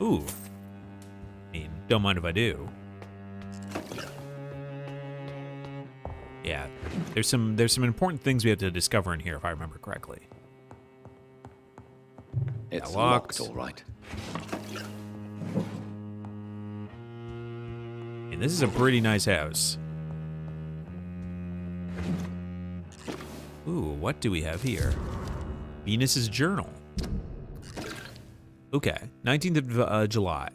Ooh. I mean, don't mind if I do. Yeah, there's some important things we have to discover in here, if I remember correctly. It's locked. all right. And this is a pretty nice house. Ooh, what do we have here? Venus's journal. Okay, 19th of July.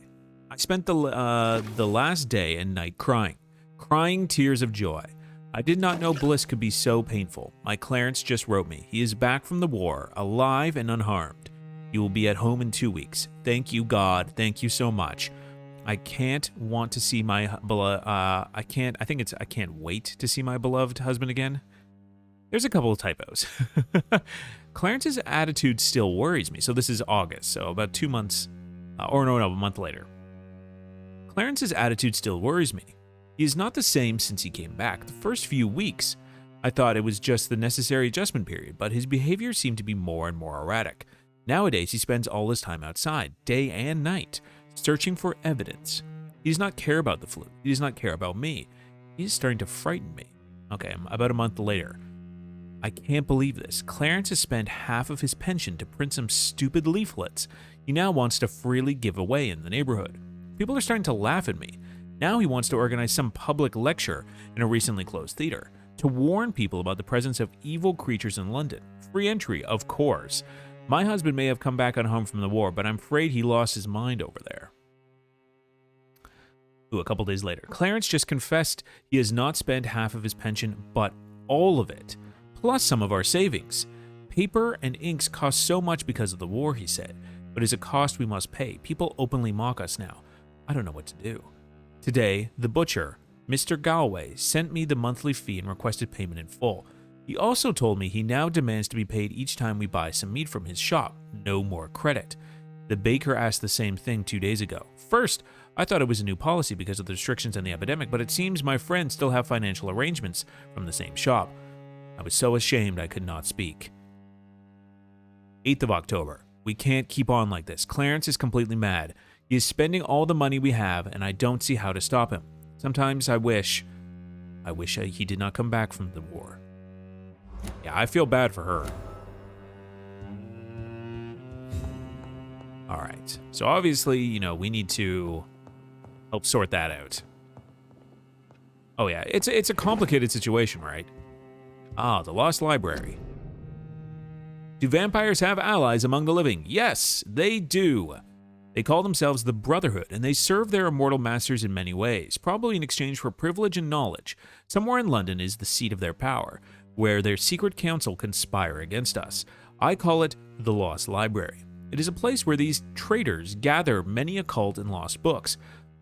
I spent the last day and night crying tears of joy. I did not know bliss could be so painful. My Clarence just wrote me. He is back from the war, alive and unharmed. He will be at home in 2 weeks. Thank you, God. Thank you so much. I can't wait to see my beloved husband again. There's a couple of typos. Clarence's attitude still worries me. So this is August, so about 2 months, a month later. Clarence's attitude still worries me. He is not the same since he came back. The first few weeks, I thought it was just the necessary adjustment period, but his behavior seemed to be more and more erratic. Nowadays, he spends all his time outside, day and night, searching for evidence. He does not care about the flu. He does not care about me. He is starting to frighten me. Okay, about a month later. I can't believe this. Clarence has spent half of his pension to print some stupid leaflets he now wants to freely give away in the neighborhood. People are starting to laugh at me. Now he wants to organize some public lecture in a recently closed theater to warn people about the presence of evil creatures in London. Free entry, of course. My husband may have come back unharmed from the war, but I'm afraid he lost his mind over there. Ooh, a couple days later. Clarence just confessed he has not spent half of his pension, but all of it, plus some of our savings. Paper and inks cost so much because of the war, he said, but it's a cost we must pay. People openly mock us now. I don't know what to do. Today, the butcher, Mr. Galway, sent me the monthly fee and requested payment in full. He also told me he now demands to be paid each time we buy some meat from his shop. No more credit. The baker asked the same thing 2 days ago. First, I thought it was a new policy because of the restrictions and the epidemic, but it seems my friends still have financial arrangements from the same shop. I was so ashamed I could not speak. 8th of October. We can't keep on like this. Clarence is completely mad. He is spending all the money we have, and I don't see how to stop him. Sometimes I wish he did not come back from the war. Yeah, I feel bad for her. All right. So obviously, we need to help sort that out. Oh yeah, it's a complicated situation, right? Ah, the Lost Library. Do vampires have allies among the living? Yes, they do. They call themselves the Brotherhood, and they serve their immortal masters in many ways, probably in exchange for privilege and knowledge. Somewhere in London is the seat of their power, where their secret council conspire against us. I call it the Lost Library. It is a place where these traitors gather many occult and lost books.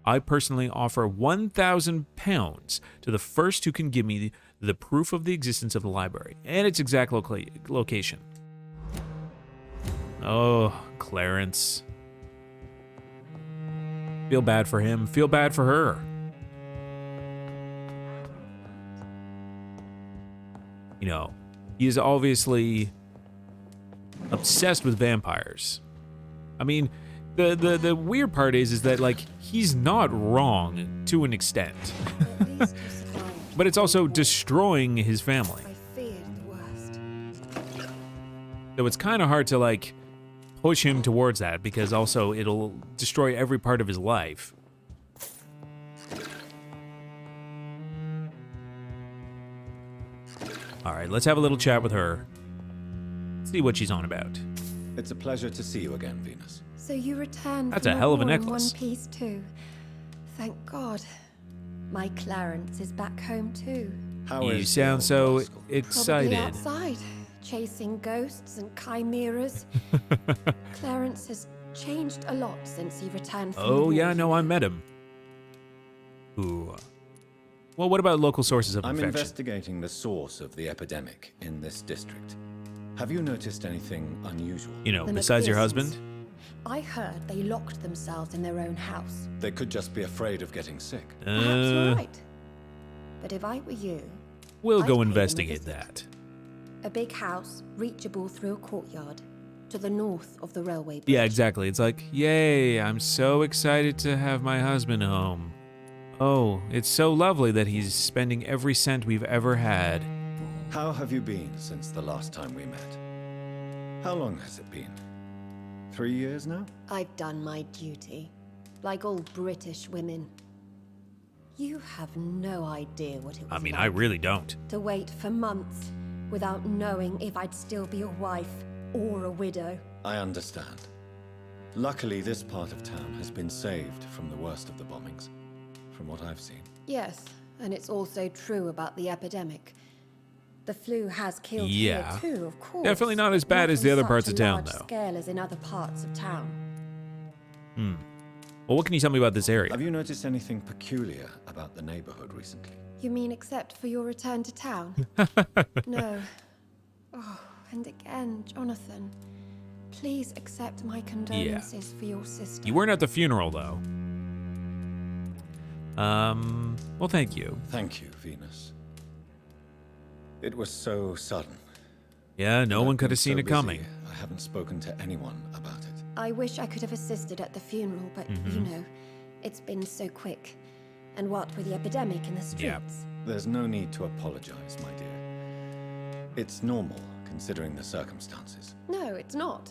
I personally offer £1,000 to the first who can give me the proof of the existence of the library and its exact location. Oh, Clarence. Feel bad for him. Feel bad for her. He is obviously obsessed with vampires. I mean, the weird part is that, he's not wrong to an extent. But it's also destroying his family. So it's kind of hard to, push him towards that, because also it'll destroy every part of his life. All right, let's have a little chat with her. See what she's on about. It's a pleasure to see you again, Venus. So you returned. That's from a hell of a war in necklace. one piece too. Thank God. My Clarence is back home too. You sound so Probably excited. outside, chasing ghosts and chimeras. Clarence has changed a lot since he returned from the Oh war. yeah, no, I met him. Ooh. Well, what about local sources of I'm infection? investigating the source of the epidemic in this district. Have you noticed anything unusual? The Besides your McPhersons. husband? I heard they locked themselves in their own house. They could just be afraid of getting sick. Perhaps you're right. But if I were you, We'll I'd go pay them a investigate visit. that. A big house, reachable through a courtyard. to the north of the railway bridge. Yeah, exactly. It's like, yay, I'm so excited to have my husband home. Oh, it's so lovely that he's spending every cent we've ever had. How have you been since the last time we met? How long has it been? 3 years now? I've done my duty, like all British women. You have no idea what it was I mean, like I really don't. to wait for months without knowing if I'd still be a wife or a widow. I understand. Luckily, this part of town has been saved from the worst of the bombings, from what I've seen. Yes, and it's also true about the epidemic. The flu has killed Yeah. here too, of course. Definitely not as bad as on the other such parts a of town, large though. scale as in other parts of town. Well, what can you tell me about this area? Have you noticed anything peculiar about the neighborhood recently? You mean except for your return to town? No. Oh, and again, Jonathan. Please accept my condolences for your sister. You weren't at the funeral, though. Well, thank you. Thank you, Venus. It was so sudden. Yeah, no And one I've could been have seen so it coming. busy, I haven't spoken to anyone about it. I wish I could have assisted at the funeral, but you know, it's been so quick. And what with the epidemic in the streets? Yeah. There's no need to apologize, my dear. It's normal, considering the circumstances. No, it's not.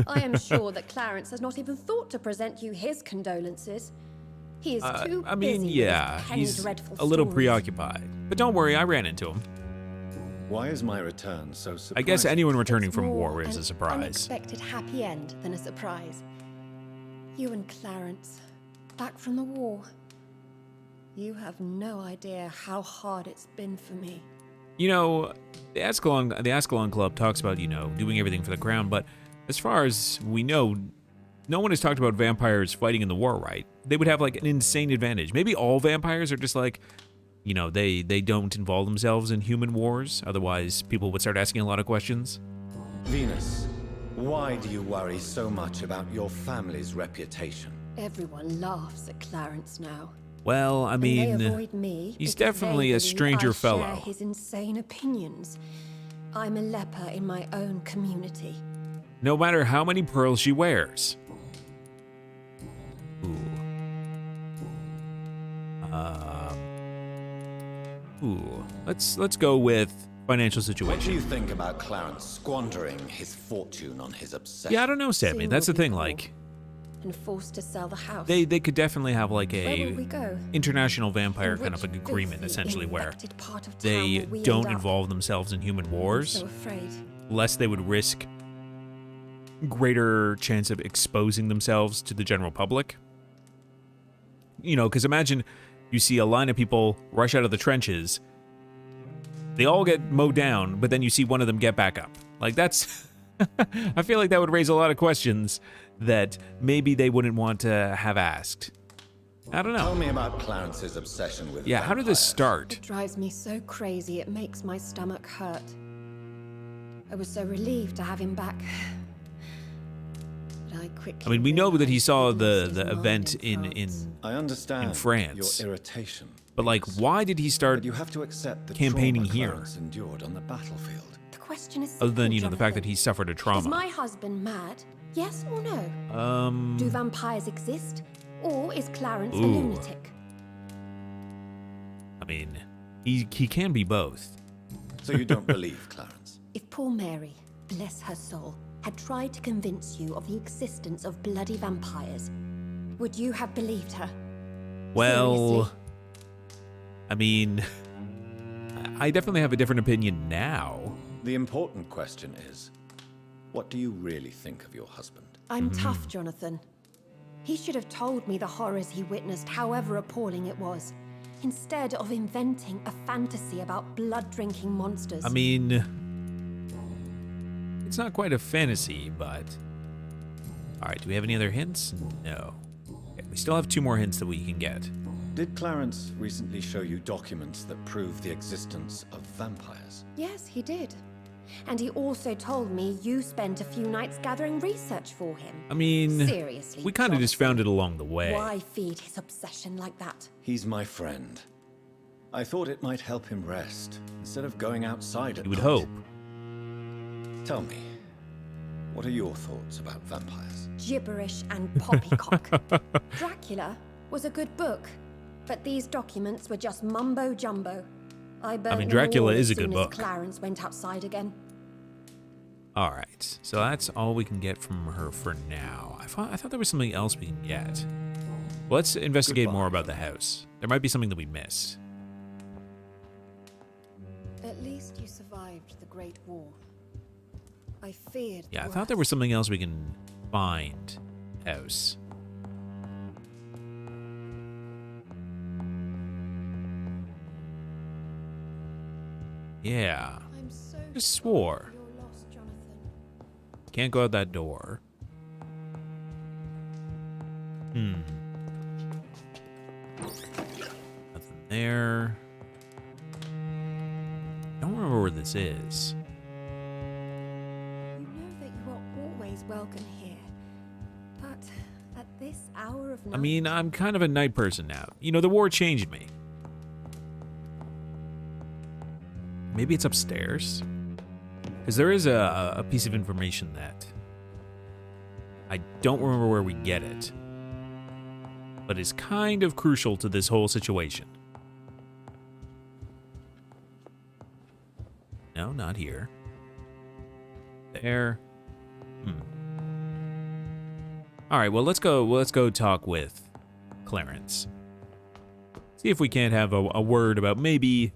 I am sure that Clarence has not even thought to present you his condolences. He is too I mean, busy yeah, with his penny he's dreadful a little stories. preoccupied. But don't worry, I ran into him. Why is my return so surprising? I guess anyone returning It's from more war is an a surprise. unexpected happy end than a surprise. You and Clarence, back from the war. You have no idea how hard it's been for me. You know, the Ascalon Club talks about, you know, doing everything for the crown, but as far as we know, no one has talked about vampires fighting in the war, right? They would have like an insane advantage. Maybe all vampires are just like, you know, they don't involve themselves in human wars. Otherwise, people would start asking a lot of questions. Venus, why do you worry so much about your family's reputation? Everyone laughs at Clarence now. Well, I And they mean, avoid me he's because definitely they a believe stranger I fellow. share his insane opinions. I'm a leper in my own community. No matter how many pearls she wears. Ooh. Let's go with financial What do situation. you think about Clarence squandering his fortune on his obsession? Yeah, I don't know, Sammy. Soon That's the we'll be thing. poor Like, and forced to sell the house. they could definitely have like Where will we a go? international vampire In kind of which an agreement, filthy, essentially, where infected part of town they will we don't end up? involve themselves in human I'm wars, so afraid. lest they would risk greater chance of exposing themselves to the general public. You know, because imagine you see a line of people rush out of the trenches. They all get mowed down, but then you see one of them get back up. Like, that's... I feel like that would raise a lot of questions that maybe they wouldn't want to have asked. I don't Tell know. me about Clarence's obsession with Yeah, how did this vampires. start? It drives me so crazy it makes my stomach hurt. I was so relieved to have him back. But I quickly I mean, we know that he realized saw he'd the lost his event mind in France. I understand in France. your irritation. but like, Venus, why did he start but you have to accept the campaigning trauma here? Clarence endured on the battlefield. The question is other than, simple, you know, the fact that Jonathan. he suffered a Is trauma? my husband mad? Yes or no? Do vampires exist? Or is Clarence a Ooh. lunatic? I mean, he can be both. So you don't believe Clarence? If poor Mary, bless her soul, had tried to convince you of the existence of bloody vampires, would you have believed her? Well, Seriously? I mean, I definitely have a different opinion now. The important question is, what do you really think of your husband? I'm tough, Jonathan. He should have told me the horrors he witnessed, however appalling it was, instead of inventing a fantasy about blood-drinking monsters. I mean, it's not quite a fantasy, but... Alright, do we have any other hints? No. Okay, we still have 2 more hints that we can get. Did Clarence recently show you documents that prove the existence of vampires? Yes, he did. And he also told me you spent a few nights gathering research for him. I mean, Seriously, we kind of just Jonathan. found it along the way. Why feed his obsession like that? He's my friend. I thought it might help him rest, instead of going outside at You would night. hope. Tell me, What are your thoughts about vampires? Gibberish and poppycock. Dracula was a good book, but these documents were just mumbo jumbo. I burnt them Dracula all is a as good soon book. as Clarence went outside again. All right, so that's all we can get from her for now. I thought there was something else we can get. Well, let's investigate more about the house. There might be something that we missed. At least you survived the Great War. I feared. Yeah, I the thought there was worst. something else we can find. House. Yeah. I'm so Just sorry swore. you're lost, Jonathan. Can't go out that door. Nothing there. Don't remember where this is. You know that you are always welcome here, but at this hour of night. I mean, I'm kind of a night person now. You know, the war changed me. Maybe it's upstairs? Because there is a piece of information that I don't remember where we get it, but is kind of crucial to this whole situation. No, not here. There. All right, well, let's go talk with Clarence. See if we can't have a word about maybe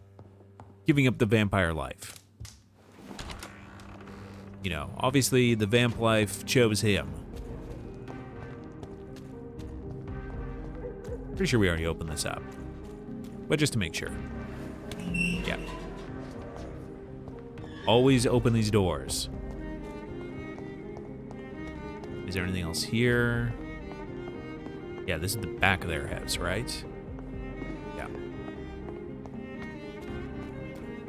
giving up the vampire life. You know, obviously the vamp life chose him. Pretty sure we already opened this up, but just to make sure. Yeah. Always open these doors. Is there anything else here? Yeah, this is the back of their house, right? Yeah.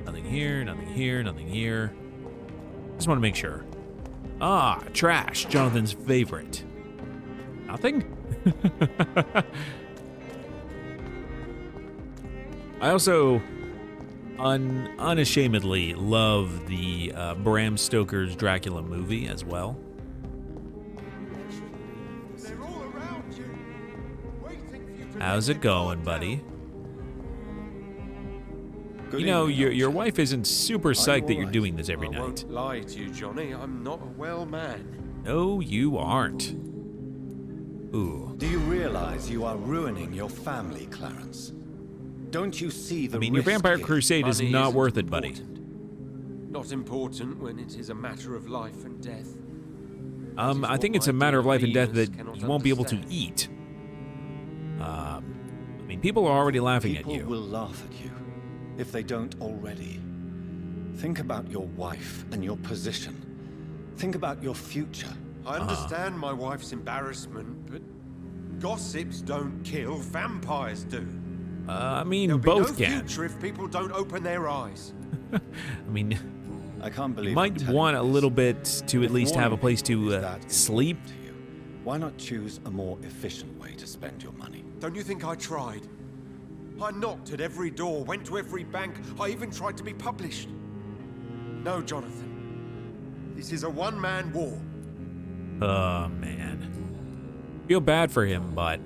Nothing here, nothing here, nothing here. Just want to make sure. Ah, trash. Jonathan's favorite. Nothing? I also unashamedly love the Bram Stoker's Dracula movie as well. They're all around you, waiting for you to How's let it the going, guard buddy? down. Good You know, evening, your old wife isn't super Are psyched you that you're alright? doing this every I night. won't lie to you, Johnny. I'm not a well man. No, you aren't. Ooh. Do you realize you are ruining your family, Clarence? Don't you see the I mean, your risk Vampire here? Crusade is Money not isn't worth it, buddy. important. Not important when it is a matter of life and death. I think it's a matter of life and death that you won't be able to eat. I mean, people are already laughing People at you. will laugh at you if they don't already. Think about your wife and your position. Think about your future. I understand my wife's embarrassment, but gossips don't kill, vampires do. I mean, There'll be both no can. future if people don't open their eyes. I mean, I can't believe you might I'm telling want you a this. little bit to at If least have a warning place to is that sleep. important to you, why not choose a more efficient way to spend your money? Don't you think I tried? I knocked at every door, went to every bank, I even tried to be published. No, Jonathan. This is a one-man war. Oh, man. Feel bad for him, but...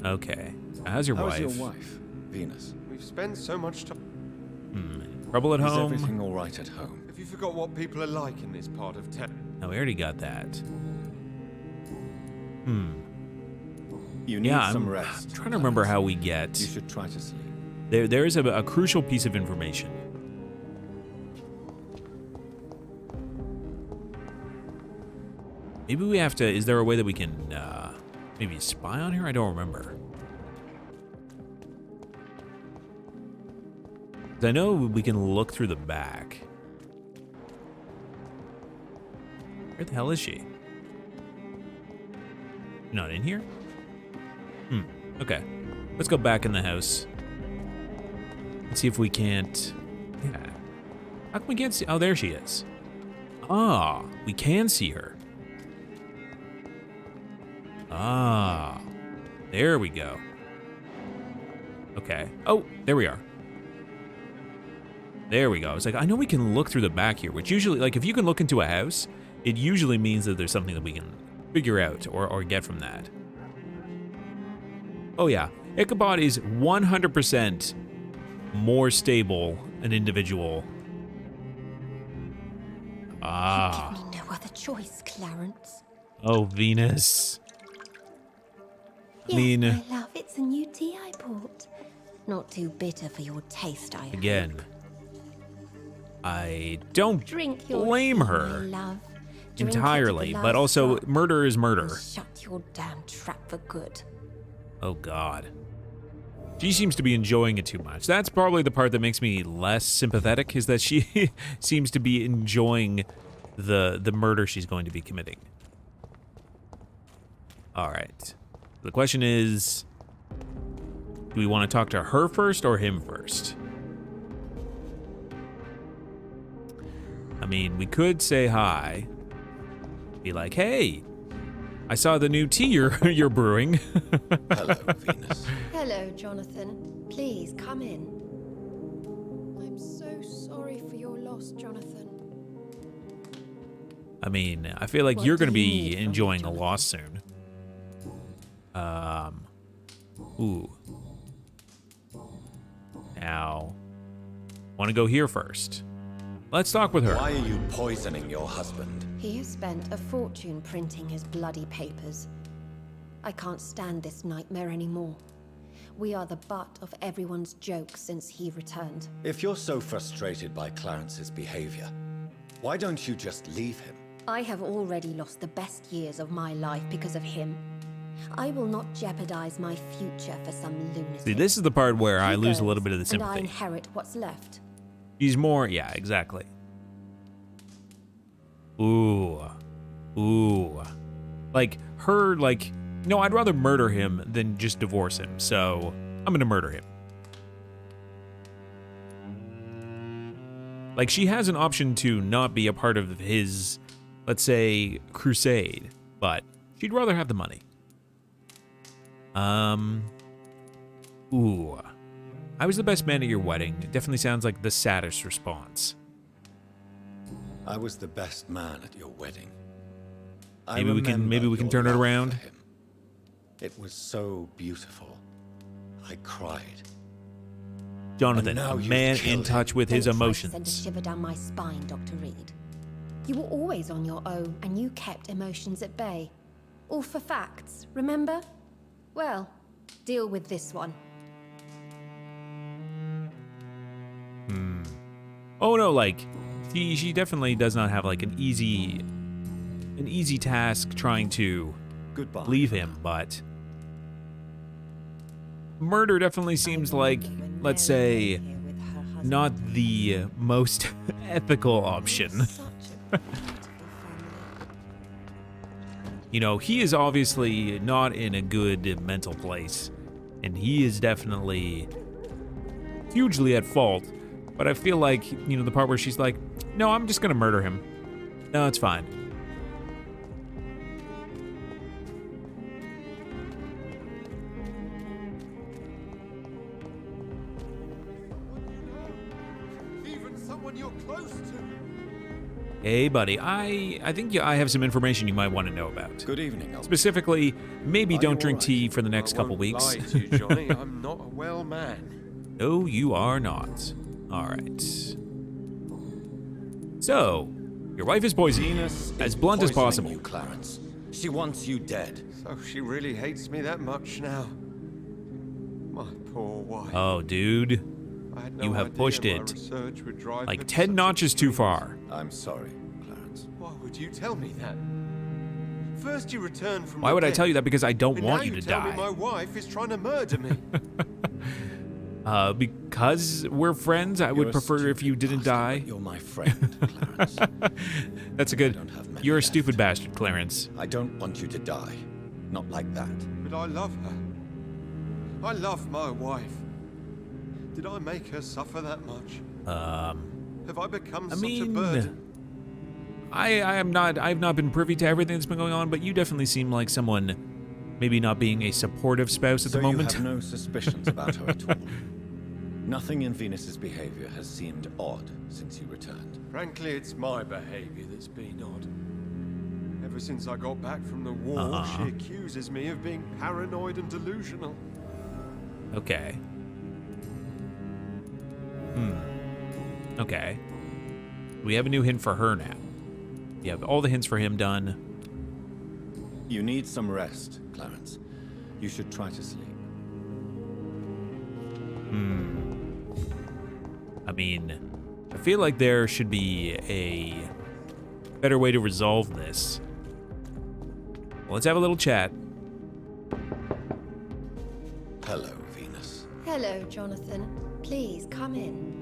Okay. How's your How's wife? your wife, Venus? We've spent so much time. Trouble at Is home? everything all right at home? Have you forgot what people are like in this part of town? No, we already got that. You need Yeah, some I'm rest. trying to remember how we get... You should try to sleep. There is a crucial piece of information. Maybe we have to... Is there a way that we can maybe spy on her? I don't remember. 'Cause I know we can look through the back. Where the hell is she? Not in here? Okay. Let's go back in the house. Let's see if we can't... Yeah. How come we can't see... Oh, there she is. Ah, we can see her. Ah, there we go. Okay. Oh, there we are. There we go. I was like, I know we can look through the back here, which usually, like, if you can look into a house, it usually means that there's something that we can figure out or get from that. Oh yeah, Ichabod is 100% more stable an individual. Ah. You give me no other choice, Clarence. Oh, Venus. Yes, my love, it's a new tea I bought. Not too bitter for your taste, I Again, hope. I don't Drink your blame tea, her my love. Drink it entirely, to the but last also drop, murder is murder. and shut your damn trap for good. Oh God. She seems to be enjoying it too much. That's probably the part that makes me less sympathetic, is that she seems to be enjoying the murder she's going to be committing. All right. The question is, do we want to talk to her first or him first? I mean, we could say hi. Be like, hey, I saw the new tea you're brewing. Hello, Venus. Hello, Jonathan. Please, come in. I'm so sorry for your loss, Jonathan. I mean, I feel like What you're going to do you be need from me, enjoying a Jonathan? loss soon. Ooh. Now, want to go here first. Let's talk with her. Why are you poisoning your husband? He has spent a fortune printing his bloody papers. I can't stand this nightmare anymore. We are the butt of everyone's jokes since he returned. If you're so frustrated by Clarence's behavior, why don't you just leave him? I have already lost the best years of my life because of him. I will not jeopardize my future for some lunatic. See, this is the part where I He lose a goes, little bit of the and I sympathy. inherit what's left. She's more, yeah, exactly. Ooh. Like, her, like, no, I'd rather murder him than just divorce him, so I'm gonna murder him. Like, she has an option to not be a part of his, let's say, crusade, but she'd rather have the money. Ooh. I was the best man at your wedding. It definitely sounds like the saddest response. I was the best man at your wedding. Maybe we can your turn it love for around. him. It was so beautiful. I cried. Jonathan, And now a you've man killed in touch with his Don't try to send a emotions. shiver down my spine, Dr. Reed. You were always on your own, and you kept emotions at bay. All for facts, remember? Well, deal with this one. Oh no, like, she definitely does not have like an easy task trying to Goodbye. leave him, but murder definitely seems like, let's say, not the most ethical option. Such a beautiful family. You know, he is obviously not in a good mental place, and he is definitely hugely at fault. But I feel like, you know, the part where she's like, no, I'm just gonna murder him. No, it's fine. Even someone you're close to. Hey, buddy, I think I have some information you might want to know about. Good evening, Albert. Specifically, maybe Are you don't drink all right? tea for the next I couple won't weeks. lie to you, Johnny. I'm not a well man. No, you are not. All right. So, your wife is poisoned. Venus As is blunt as poisoning possible. you, Clarence. She wants you dead. So she really hates me that much now. My poor wife. Oh, dude. I had no you have idea pushed my it research would drive her like to 10 such notches too extremes. far. I'm sorry, Clarence. Why would you tell me that? First you return from Why the would I dead, tell you that? Because I don't and want now you to tell me die. my wife is trying to murder me. Because we're friends, I would You're a prefer if you stupid didn't bastard, die. but you're my friend, Clarence. That's a I good. don't have many You're a left. stupid bastard, Clarence. I don't want you to die. Not like that. But I love her. I love my wife. Did I make her suffer that much? Have I become I such a mean, burden? I've not been privy to everything that's been going on, but you definitely seem like someone maybe not being a supportive spouse at So the moment. you have no suspicions about her at all? Nothing in Venus's behavior has seemed odd since you returned. Frankly, it's my behavior that's been odd. Ever since I got back from the war, she accuses me of being paranoid and delusional. Okay. Okay. We have a new hint for her now. You have all the hints for him done. You need some rest, Clarence. You should try to sleep. I mean, I feel like there should be a better way to resolve this. Well, let's have a little chat. Hello, Venus. Hello, Jonathan. Please, come in.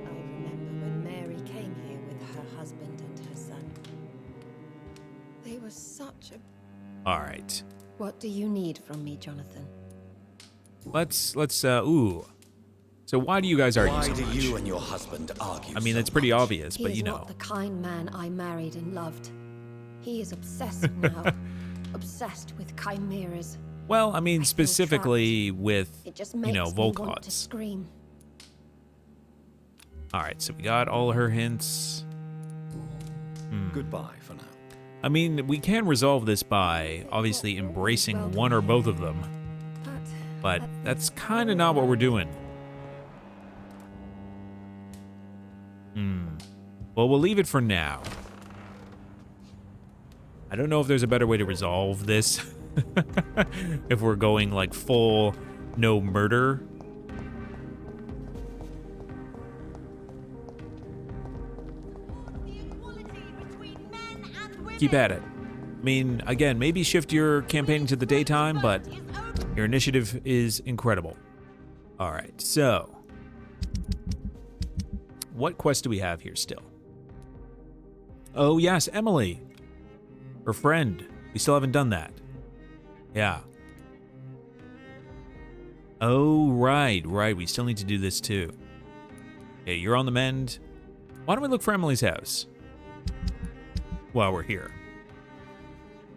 I remember when Mary came here with her husband and her son. They were such a... All right. What do you need from me, Jonathan? Let's ooh. So why do you guys argue Why so do much? you and your husband argue? I mean, so that's pretty much? obvious, He but is you know. not the kind man I married and loved. He is obsessed now. Obsessed with chimeras. Well, I mean, feel specifically with, It just you makes know, me want to Volkots. scream. All right, so we got all her hints. Goodbye for now. I mean, we can resolve this by obviously embracing one or both of them, but that's kind of not what we're doing. Well, we'll leave it for now. I don't know if there's a better way to resolve this. If we're going like full no murder. Keep at it. I mean, again, maybe shift your campaigning to the daytime, but your initiative is incredible. All right, so what quest do we have here still? Oh, yes, Emily. Her friend. We still haven't done that. Yeah. Oh, right. We still need to do this too. Okay, you're on the mend. Why don't we look for Emily's house while we're here?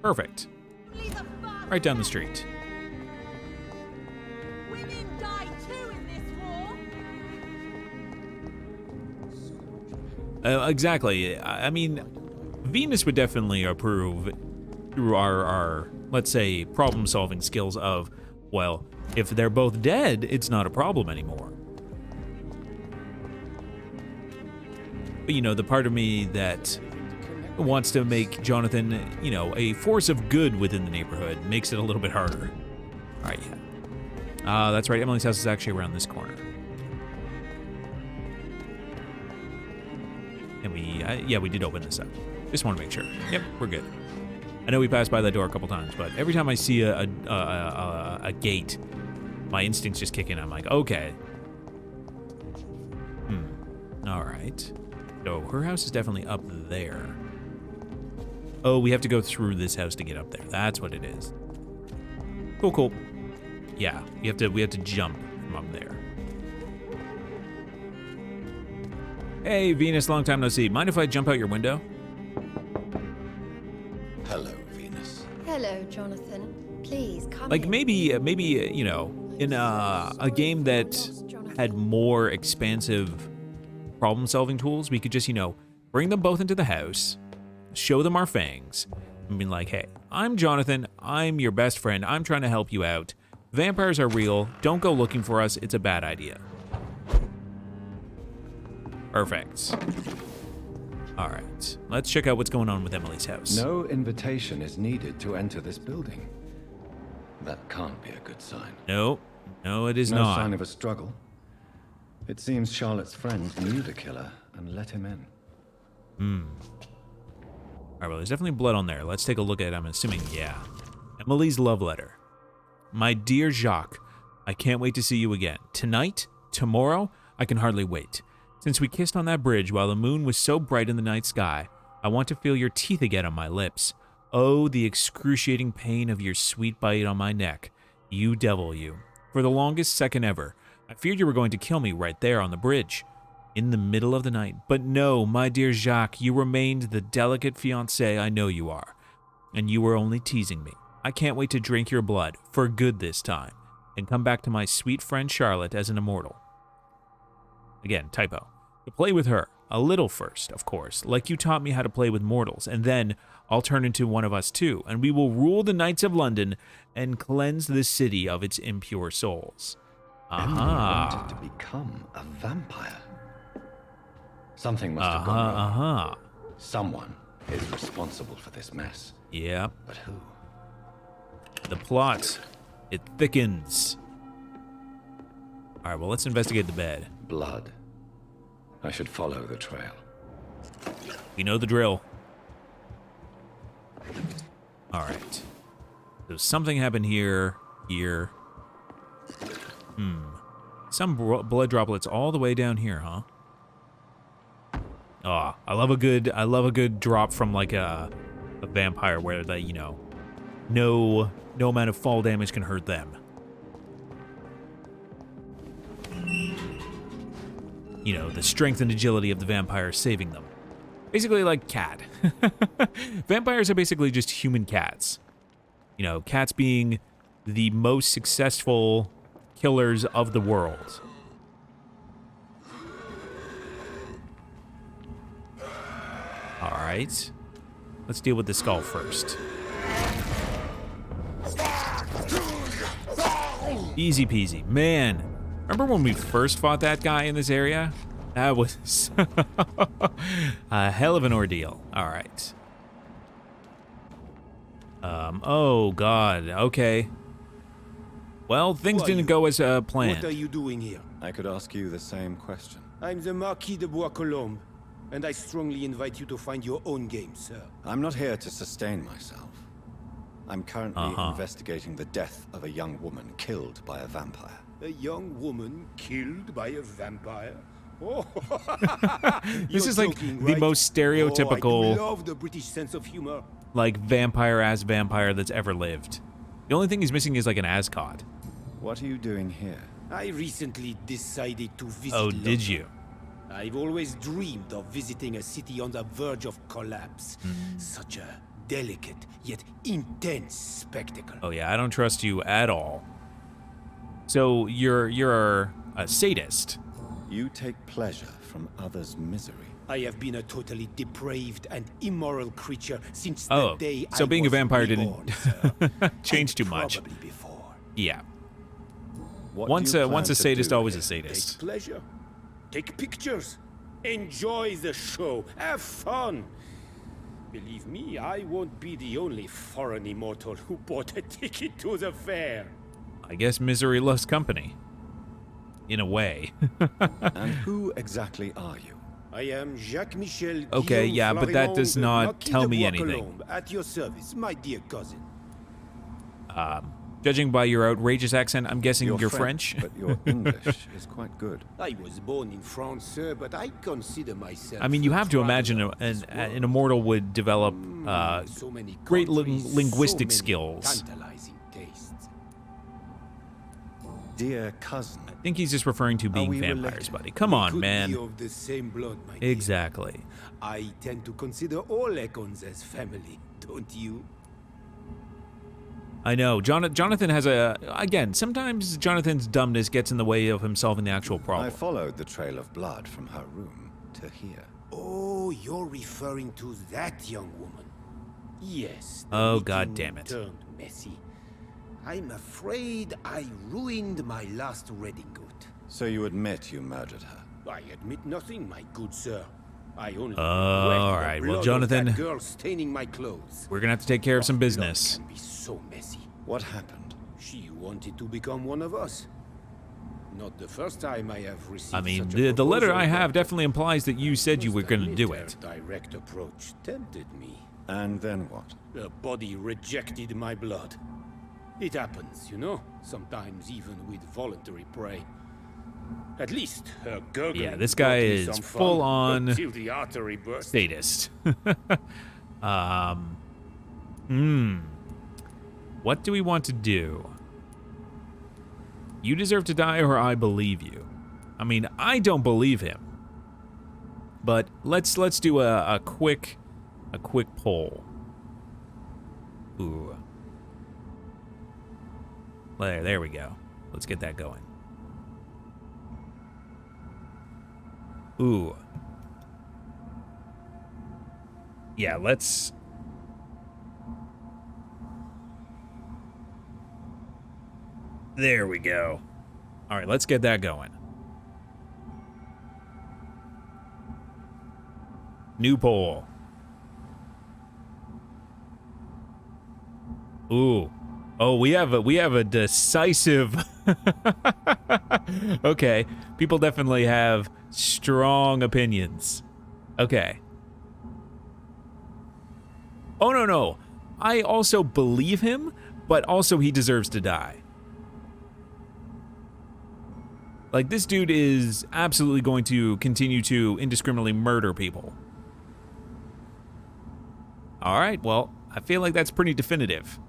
Perfect. Right down the street. Women die too in this war. Exactly. I mean, Venus would definitely approve through our, let's say, problem-solving skills of, well, if they're both dead, it's not a problem anymore. But, you know, the part of me that wants to make Jonathan, you know, a force of good within the neighborhood makes it a little bit harder. All right, yeah. That's right, Emily's house is actually around this corner. And we did open this up. Just want to make sure. Yep, we're good. I know we passed by that door a couple times, but every time I see a gate, my instincts just kick in. I'm like, okay. All right. So her house is definitely up there. Oh, we have to go through this house to get up there. That's what it is. Cool. Yeah, we have to jump from up there. Hey, Venus, long time no see. Mind if I jump out your window? Hello, Venus. Hello, Jonathan. Please, come Like in. maybe you know, in a game that had more expansive problem-solving tools, we could just, you know, bring them both into the house, show them our fangs, and be like, hey, I'm Jonathan, I'm your best friend, I'm trying to help you out. Vampires are real, don't go looking for us, it's a bad idea. Perfect. All right, let's check out what's going on with Emily's house. No invitation is needed to enter this building. That can't be a good sign. No, it is No not. sign of a struggle. It seems Charlotte's friend knew the killer and let him in. All right, well, there's definitely blood on there. Let's take a look at it. I'm assuming, yeah. Emily's love letter. My dear Jacques, I can't wait to see you again. Tonight? Tomorrow? I can hardly wait. Since we kissed on that bridge while the moon was so bright in the night sky, I want to feel your teeth again on my lips. Oh, the excruciating pain of your sweet bite on my neck. You devil, you. For the longest second ever, I feared you were going to kill me right there on the bridge. In the middle of the night. But no, my dear Jacques, you remained the delicate fiancé I know you are. And you were only teasing me. I can't wait to drink your blood, for good this time. and come back to my sweet friend Charlotte as an immortal. Again, typo. To play with her. A little first, of course, like you taught me how to play with mortals, and then I'll turn into one of us too, and we will rule the Knights of London and cleanse the city of its impure souls. Emily wanted to become a vampire. Something must have gone wrong. Someone is responsible for this mess. Yeah. But who? The plot. It thickens. Alright, well, let's investigate the bed. Blood. I should follow the trail. We know the drill. Alright. So something happened here. Some blood droplets all the way down here, huh? Oh, I love a good drop from like a vampire where they, you know, no amount of fall damage can hurt them. You know, the strength and agility of the vampire saving them. Basically like cat. Vampires are basically just human cats. You know, cats being the most successful killers of the world. Alright. Let's deal with the skull first. Easy peasy. Man, remember when we first fought that guy in this area? That was a hell of an ordeal. Alright. Oh god, okay. Well, things didn't go as planned. What are you doing here? I could ask you the same question. I'm the Marquis de Bois-Colombes, and I strongly invite you to find your own game, sir. I'm not here to sustain myself. I'm currently investigating the death of a young woman killed by a vampire. A young woman killed by a vampire? Oh, This is like joking, the right? most Oh, I stereotypical, do love the British sense of humor. like, vampire-ass vampire that's ever lived. The only thing he's missing is, like, an ascot. What are you doing here? I recently decided to visit Oh, London. did you? I've always dreamed of visiting a city on the verge of collapse. Such a delicate yet intense spectacle. Oh yeah, I don't trust you at all. So you're a sadist. You take pleasure from others' misery. I have been a totally depraved and immoral creature since the Oh, day so I being a was vampire reborn, didn't sir. change And too much. Probably before. Yeah. What Once do you a plan to sadist, do always a here? sadist. Take pleasure. Take pictures. Enjoy the show. Have fun. Believe me, I won't be the only foreign immortal who bought a ticket to the fair. I guess misery loves company. In a way. And who exactly are you? I am Jacques-Michel Okay, Guillaume yeah, but that Florimond does de not Marquis tell de me Bois-Colombes, anything. At your service, my dear cousin. Judging by your outrageous accent, I'm guessing you're French. But your English is quite good. I was born in France, sir, but I consider myself. I mean, you have to traveler imagine of this an world. immortal would develop So many great countries, linguistic so many skills. Tantalizing tastes. Dear cousin, I think he's just referring to being we vampires, related? buddy. Come We on, could man. Be of the same blood, my dear. Exactly. I tend to consider all Econs as family, don't you? I know. Jonathan has again, sometimes Jonathan's dumbness gets in the way of him solving the actual problem. I followed the trail of blood from her room to here. Oh, you're referring to that young woman. Yes. the Oh, meeting God damn it. Turned messy. I'm afraid I ruined my last redingote. So you admit you murdered her? I admit nothing, my good sir. I only all regret the right, well, blood of Jonathan, that girl staining my clothes. We're gonna have to take care of some Blood business. can be so messy. What happened? She wanted to become one of us. Not the first time I have received I mean, such a the letter I proposal, have but definitely implies that you said you were just gonna admit do her it. Direct approach tempted me. And then what? The body rejected my blood. It happens, you know, sometimes even with voluntary prey. At least her gurgling Yeah, this guy brought me is some fun full on until the artery burst. Sadist. What do we want to do? You deserve to die or I believe you. I mean, I don't believe him. But let's do a quick poll. Ooh. There we go. Let's get that going. Ooh. Yeah, let's... There we go. All right, let's get that going. New poll. Ooh. Oh, we have a decisive... Okay. People definitely have strong opinions. Okay. Oh, no, no. I also believe him, but also he deserves to die. Like, this dude is absolutely going to continue to indiscriminately murder people. All right, well, I feel like that's pretty definitive.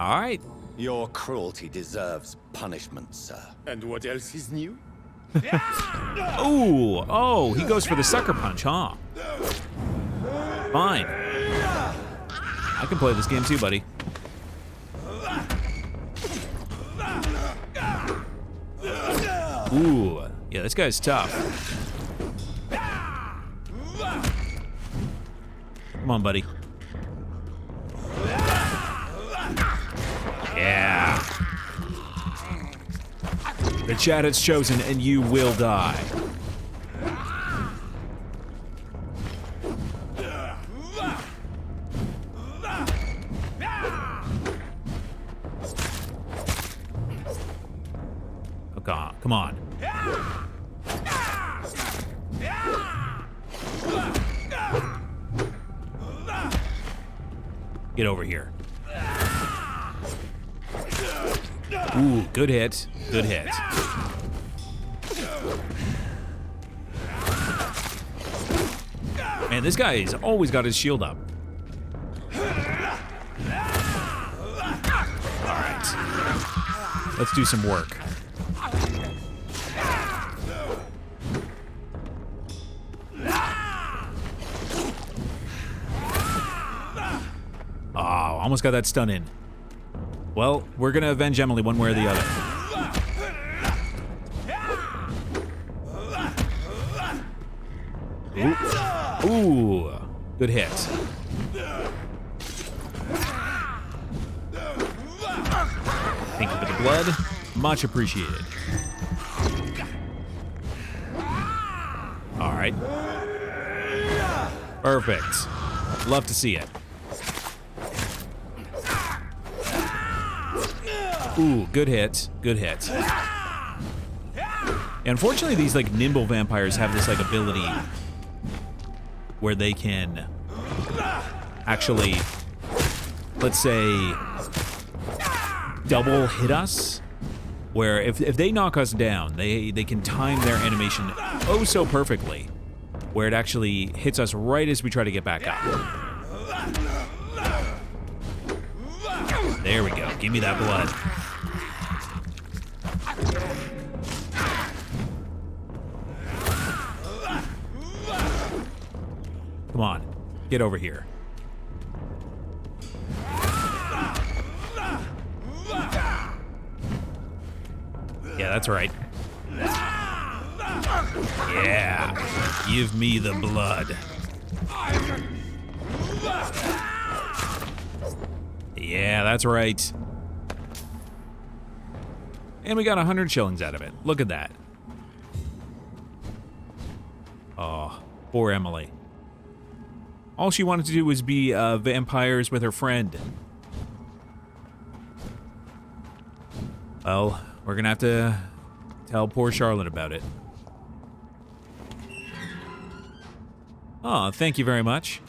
All right. Your cruelty deserves punishment, sir. And what else is new? Ooh, oh, he goes for the sucker punch, huh? Fine. I can play this game too, buddy. Ooh, yeah, this guy's tough. Come on, buddy. Yeah. The chat has chosen, and you will die. Okay, come on. Get over here. Ooh, good hit. Good hit. Man, this guy's always got his shield up. Alright. Let's do some work. Oh, almost got that stun in. Well, we're gonna avenge Emily one way or the other. Ooh, ooh, good hit. Thank you for the blood. Much appreciated. All right. Perfect. Love to see it. Ooh, good hit. Good hit. Unfortunately, these like nimble vampires have this like ability where they can actually, let's say, double hit us. Where if they knock us down, they can time their animation oh so perfectly, where it actually hits us right as we try to get back up. There we go. Give me that blood. Come on, get over here. Yeah, that's right. Yeah, give me the blood. Yeah, that's right. And we got 100 shillings out of it. Look at that. Oh, poor Emily. All she wanted to do was be vampires with her friend. Well, we're gonna have to tell poor Charlotte about it. Oh, thank you very much.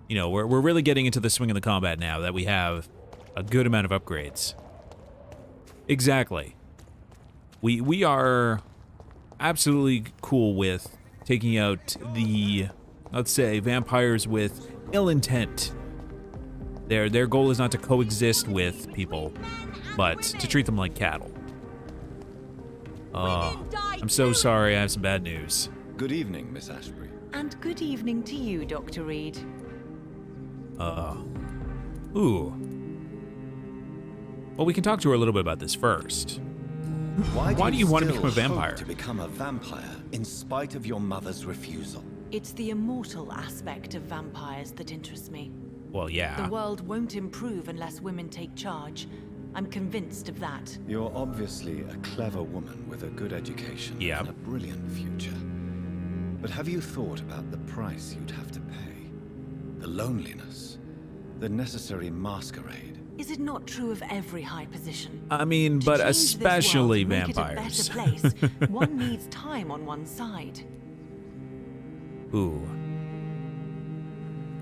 You know, we're really getting into the swing of the combat now that we have a good amount of upgrades. Exactly. We are absolutely cool with taking out the, let's say, vampires with ill intent. Their goal is not to coexist with people, but to treat them like cattle. Oh, I'm so sorry, I have some bad news. Good evening, Miss Ashbury. And good evening to you, Dr. Reed. Ooh. Well, we can talk to her a little bit about this first. Why do you want to still become a vampire? hope to become a vampire in spite of your mother's refusal? It's the immortal aspect of vampires that interests me. Well, yeah. The world won't improve unless women take charge. I'm convinced of that. You're obviously a clever woman with a good education and a brilliant future. But have you thought about the price you'd have to pay? The loneliness, the necessary masquerade. Is it not true of every high position? I mean, but especially vampires. vampires. Make it a better place, one needs time on one side. Ooh.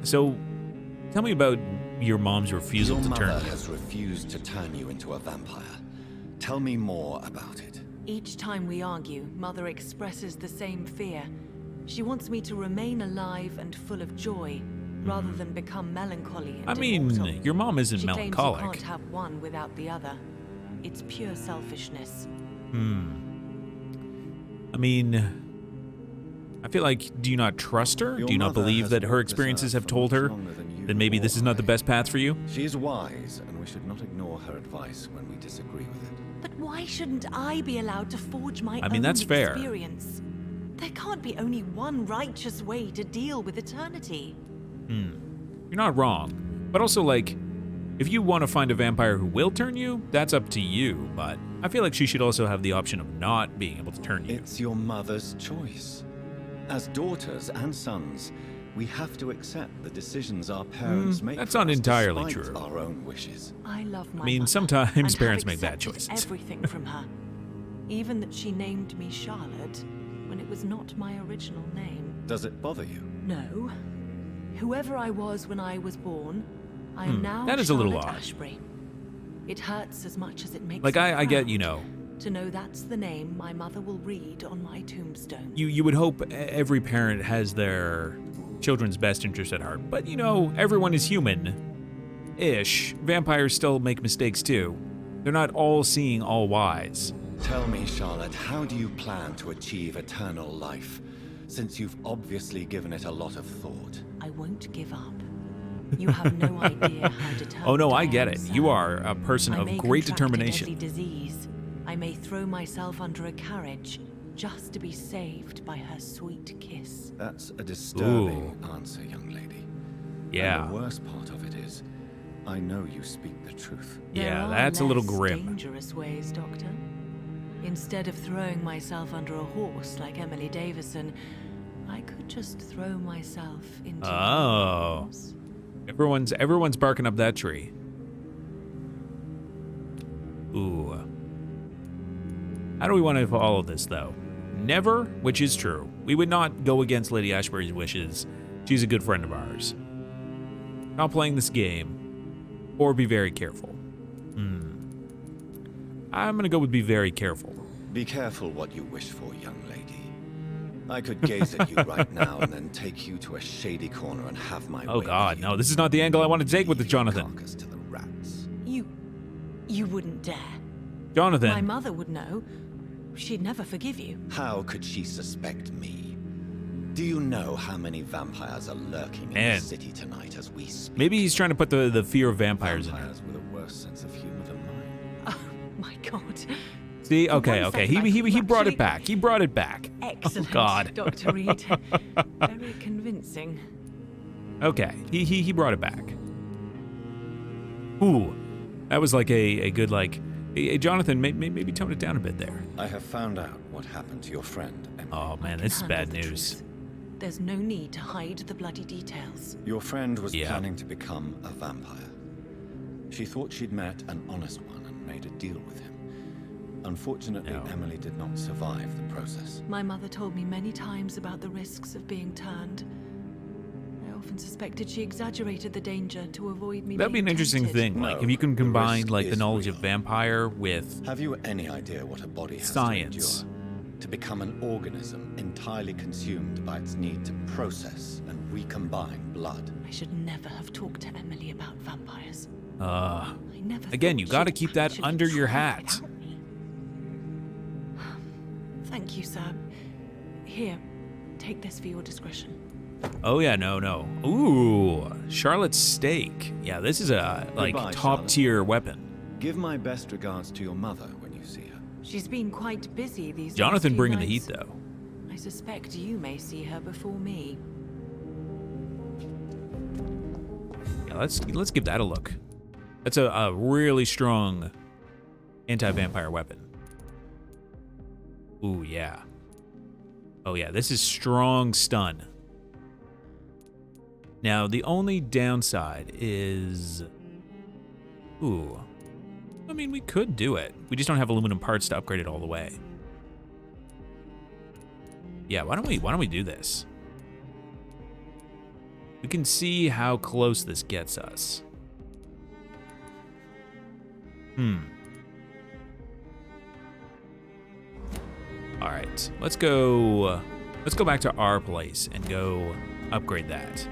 So, tell me about your mom's refusal to turn Your mother you. has refused to turn you into a vampire. Tell me more about it. Each time we argue, Mother expresses the same fear. She wants me to remain alive and full of joy, rather than become melancholy and I mean, immortal. your mom isn't She melancholic. claims you can't have one without the other. It's pure selfishness. I mean, I feel like, do you not trust her? Your Do you not mother believe has that her walked this experiences earth have for told much her longer than you that maybe this is not the or best I. path for you? She is wise, and we should not ignore her advice when we disagree with it. But why shouldn't I be allowed to forge my I mean, own that's fair. experience? There can't be only one righteous way to deal with eternity. You're not wrong. But also, like, if you want to find a vampire who will turn you, that's up to you. But I feel like she should also have the option of not being able to turn you. It's your mother's choice. As daughters and sons, we have to accept the decisions our parents make. That's for not us entirely despite true. Our own wishes. I love my I mean, mother, sometimes and have parents make bad accepted choices. Everything from her, even that she named me Charlotte when it was not my original name. Does it bother you? No, whoever I was when I was born, I am now that is a little Charlotte odd. Ashbury. It hurts as much as it makes Like, me I get, proud you know, to know that's the name my mother will read on my tombstone. you would hope every parent has their children's best interest at heart. But, you know, everyone is human-ish. Vampires still make mistakes, too. They're not all seeing, all wise. Tell me, Charlotte, how do you plan to achieve eternal life, since you've obviously given it a lot of thought? I won't give up. You have no idea how determined Oh, no, I am, get it. sir. You are a person I of may great contract a determination. deadly disease. I may throw myself under a carriage just to be saved by her sweet kiss. That's a disturbing answer, young lady. Yeah. And the worst part of it is, I know you speak the truth. There Yeah, are that's a little less grim. dangerous ways, Doctor. Instead of throwing myself under a horse like Emily Davison, I could just throw myself into your Oh. arms. Everyone's barking up that tree. Ooh. How do we want to follow this, though? Never, which is true. We would not go against Lady Ashbury's wishes. She's a good friend of ours. Not playing this game. Or be very careful. I'm gonna go with be very careful. Be careful what you wish for, young lady. I could gaze at you right now and then take you to a shady corner and have my Oh way god, with no, you. this is not the angle I want to take with the Leave your Jonathan. carcass to the rats. You wouldn't dare. My Jonathan. mother would know. She'd never forgive you. How could she suspect me? Do you know how many vampires are lurking in Man. the city tonight as we speak? Maybe he's trying to put the fear of vampires in her. Vampires with a worse sense of humor than mine. Oh my god. See, For okay, one okay. second, I He thought brought actually- it back. He brought it back. Excellent, Oh god. Dr. Reed. Very convincing. Okay, he brought it back. Ooh, that was like a good like. Hey, Jonathan, maybe tone it down a bit there. I have found out what happened to your friend, Emily. Oh man, I this is can bad handle the news. truth. There's no need to hide the bloody details. Your friend was Yeah. planning to become a vampire. She thought she'd met an honest one and made a deal with him. Unfortunately, No. Emily did not survive the process. My mother told me many times about the risks of being turned. I often suspected she exaggerated the danger to avoid me That'd be being an interesting tempted. thing. Like No, if you can the combine risk like the is knowledge of real. vampire with Have you any idea what a body has Science. to endure? To become an organism entirely consumed by its need to process and recombine blood. I should never have talked to Emily about vampires. uh I never Again, thought you gotta she'd keep that actually under your try hat. without me. Thank you, sir. Here, take this for your discretion. oh yeah, no. Ooh, Charlotte's steak. Yeah, this is a like Goodbye, top tier weapon. Give my best regards to your mother when you see her. She's been quite busy these Jonathan last few bringing the nights. heat, though. I suspect you may see her before me. Yeah, let's give that a look. That's a really strong anti-vampire weapon. Ooh, yeah. Oh, yeah, this is strong stun. Now, the only downside is... Ooh. I mean, we could do it. We just don't have aluminum parts to upgrade it all the way. Yeah, why don't we do this? We can see how close this gets us. All right, let's go back to our place and go upgrade that.